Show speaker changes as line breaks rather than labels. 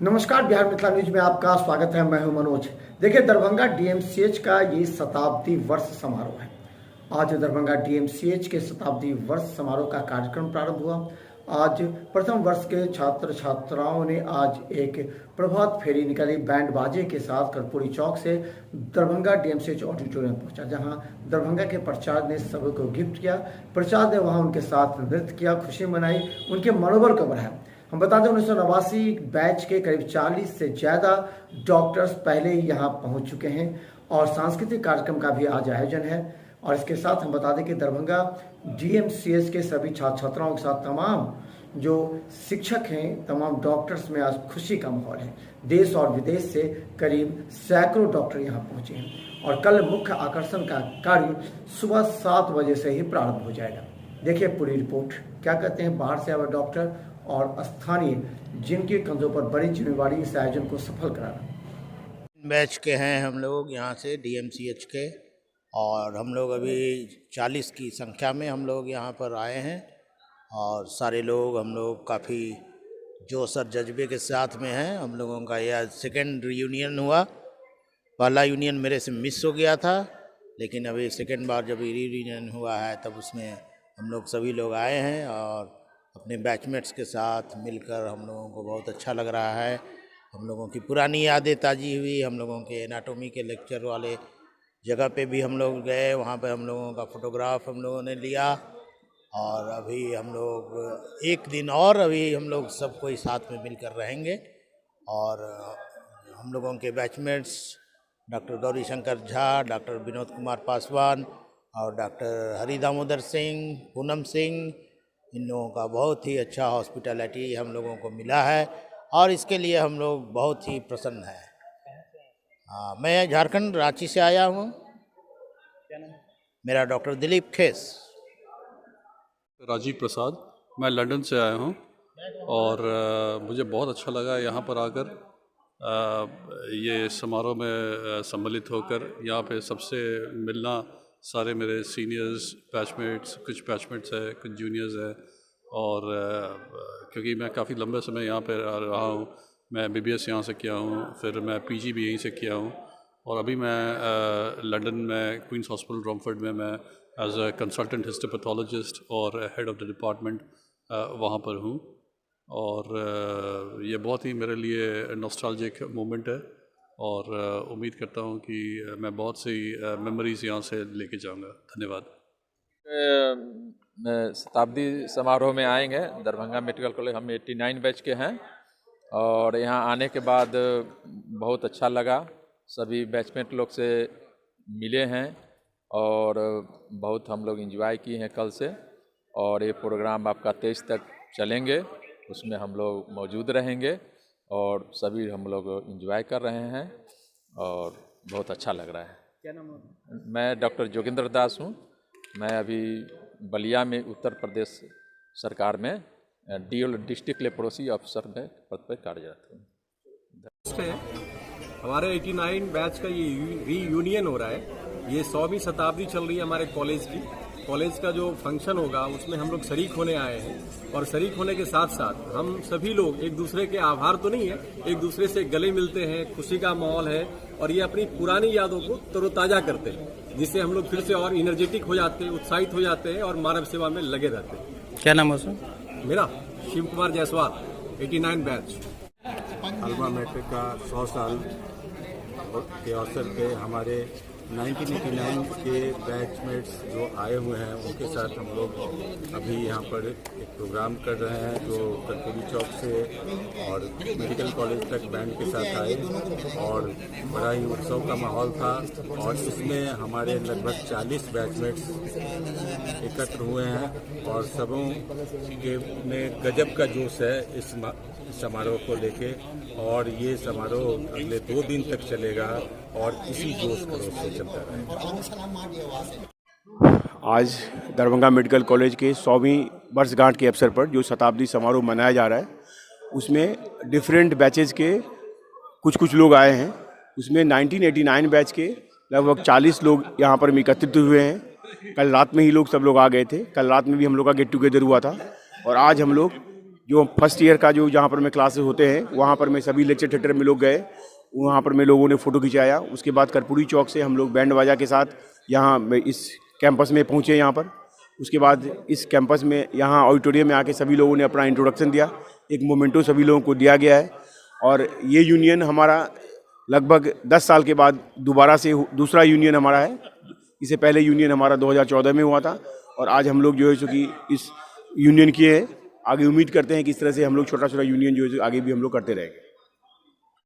नमस्कार, बिहार मिथिला न्यूज में आपका स्वागत है। मैं हूं मनोज। देखिए, दरभंगा डीएमसीएच का ये शताब्दी वर्ष समारोह है। आज दरभंगा डीएमसीएच के शताब्दी वर्ष समारोह का कार्यक्रम प्रारंभ हुआ। आज प्रथम वर्ष के छात्र छात्राओं ने आज एक प्रभात फेरी निकाली बैंड बाजे के साथ कर्पूरी चौक से दरभंगा डीएमसीएच ऑडिटोरियम पहुंचा, जहां दरभंगा के प्रचार ने सबको गिफ्ट किया। प्रचार ने वहां उनके साथ नृत्य किया, खुशी मनाई, उनके मनोबल को बढ़ाया। हम बता दें, 1989 बैच के करीब 40 से ज़्यादा डॉक्टर्स पहले ही यहाँ पहुँच चुके हैं और सांस्कृतिक कार्यक्रम का भी आज आयोजन है। और इसके साथ हम बता दें कि दरभंगा डीएमसीएच के सभी छात्र छात्राओं के साथ तमाम जो शिक्षक हैं, तमाम डॉक्टर्स में आज खुशी का माहौल है। देश और विदेश से करीब सैकड़ों डॉक्टर यहाँ पहुँचे हैं और कल मुख्य आकर्षण का कार्य सुबह 7 बजे से ही प्रारंभ हो जाएगा। देखिए पूरी रिपोर्ट। क्या कहते हैं बाहर से आए डॉक्टर और स्थानीय, जिनके कंधों पर बड़ी जिम्मेवारी इस आयोजन को सफल कराना।
बैच के हैं हम लोग यहाँ से डीएमसीएच के, और हम लोग अभी 40 की संख्या में हम लोग यहाँ पर आए हैं और सारे लोग हम लोग काफ़ी जोश और जज्बे के साथ में हैं। हम लोगों का यह सेकेंड रीयूनियन हुआ। पहला यूनियन मेरे से मिस हो गया था, लेकिन अभी सेकेंड बार जब रीयूनियन हुआ है तब उसमें हम लोग सभी लोग आए हैं और अपने बैचमेट्स के साथ मिलकर हम लोगों को बहुत अच्छा लग रहा है। हम लोगों की पुरानी यादें ताज़ी हुई। हम लोगों के एनाटॉमी के लेक्चर वाले जगह पे भी हम लोग गए, वहाँ पे हम लोगों का फ़ोटोग्राफ हम लोगों ने लिया। और अभी हम लोग एक दिन और अभी हम लोग सब कोई साथ में मिलकर रहेंगे। और हम लोगों के batchmates doctor Gauri Shankar Jha, doctor Vinod Kumar Paswan और डॉक्टर हरि दामोदर सिंह, पूनम सिंह, इन लोगों का बहुत ही अच्छा हॉस्पिटैलिटी हम लोगों को मिला है और इसके लिए हम लोग बहुत ही प्रसन्न हैं। मैं झारखंड रांची से आया हूँ। मेरा डॉक्टर दिलीप खेस।
राजीव प्रसाद, मैं लंदन से आया हूँ और मुझे बहुत अच्छा लगा यहाँ पर आकर ये समारोह में सम्मिलित होकर। यहाँ पे सबसे मिलना, सारे मेरे सीनियर्स, बैचमेट्स, कुछ बैचमेट्स है, कुछ जूनियर्स है। और क्योंकि मैं काफ़ी लंबे समय यहाँ पे रहा हूँ, मैं MBBS यहाँ से किया हूँ, फिर मैं PG भी यहीं से किया हूँ और अभी मैं लंदन में क्वींस हॉस्पिटल रॉमफोर्ड में मैं एज अ कंसल्टेंट हिस्टोपैथोलॉजिस्ट और हेड ऑफ द डिपार्टमेंट वहाँ पर हूँ। और ये बहुत ही मेरे लिए नॉस्टैल्जिक मोमेंट है और उम्मीद करता हूँ कि मैं बहुत सी मेमोरीज़ यहाँ से लेके जाऊँगा। धन्यवाद।
शताब्दी समारोह में आएंगे दरभंगा मेडिकल कॉलेज। हम 89 बैच के हैं और यहाँ आने के बाद बहुत अच्छा लगा। सभी बैचमेट लोग से मिले हैं और बहुत हम लोग एंजॉय किए हैं कल से। और ये प्रोग्राम आपका 23 तक चलेंगे, उसमें हम लोग मौजूद रहेंगे और सभी हम लोग एंजॉय कर रहे हैं और बहुत अच्छा लग रहा है।
क्या नाम है?
मैं डॉक्टर जोगिंदर दास हूँ। मैं अभी बलिया में उत्तर प्रदेश सरकार में DL डिस्ट्रिक्ट लेप्रोसी ऑफिसर में पद पर कार्यरत हूँ।
हमारे 89 बैच का ये रीयूनियन हो रहा है। ये 100वीं शताब्दी चल रही है हमारे कॉलेज की। कॉलेज का जो फंक्शन होगा उसमें हम लोग शरीक होने आए हैं और शरीक होने के साथ साथ हम सभी लोग एक दूसरे के आभार तो नहीं है, एक दूसरे से गले मिलते हैं, खुशी का माहौल है और ये अपनी पुरानी यादों को तरोताजा करते हैं, जिससे हम लोग फिर से और एनर्जेटिक हो जाते हैं, उत्साहित हो जाते हैं और मानव सेवा में लगे रहते हैं।
क्या नाम है सर?
मेरा शिव कुमार जायसवाल, 89 बैच।
अल्मा मैट्रिक का 100 साल के अवसर पे हमारे 1989 के बैचमेट्स जो आए हुए हैं उनके साथ हम लोग अभी यहाँ पर एक प्रोग्राम कर रहे हैं जो कर्पूरी चौक से और मेडिकल कॉलेज तक बैंड के साथ आए और बड़ा ही उत्सव का माहौल था। और इसमें हमारे लगभग 40 बैचमेट्स एकत्र हुए हैं और सबों के में गजब का जोश है इस समारोह को लेके। और ये समारोह अगले 2 दिन तक चलेगा और इसी जोश खरोश से चलता रहेगा।
आज दरभंगा मेडिकल कॉलेज के 100वीं वर्षगांठ के अवसर पर जो शताब्दी समारोह मनाया जा रहा है, उसमें डिफरेंट बैचेज के कुछ लोग आए हैं। उसमें 1989 बैच के लगभग 40 लोग यहाँ पर एकत्रित हुए हैं। कल रात में ही सब लोग आ गए थे। कल रात में भी हम लोग का गेट टुगेदर हुआ था और आज हम लोग जो फर्स्ट ईयर का जो जहाँ पर में क्लासेस होते हैं वहाँ पर में सभी लेक्चर थिएटर में लोग गए, वहाँ पर में लोगों ने फ़ोटो खिंचाया। उसके बाद कर्पूरी चौक से हम लोग बैंड बाजा के साथ यहाँ इस कैंपस में पहुँचे यहाँ पर। उसके बाद इस कैंपस में यहाँ ऑडिटोरियम में आके सभी लोगों ने अपना इंट्रोडक्शन दिया, एक मोमेंटो सभी लोगों को दिया गया है। और ये यूनियन हमारा लगभग 10 साल के बाद दोबारा से दूसरा यूनियन हमारा है। इससे पहले यूनियन हमारा 2014 में हुआ था और आज हम लोग जो है सो कि इस यूनियन किए हैं। आगे उम्मीद करते हैं कि इस तरह से हम लोग छोटा छोटा यूनियन जो है आगे भी हम लोग करते रहेंगे।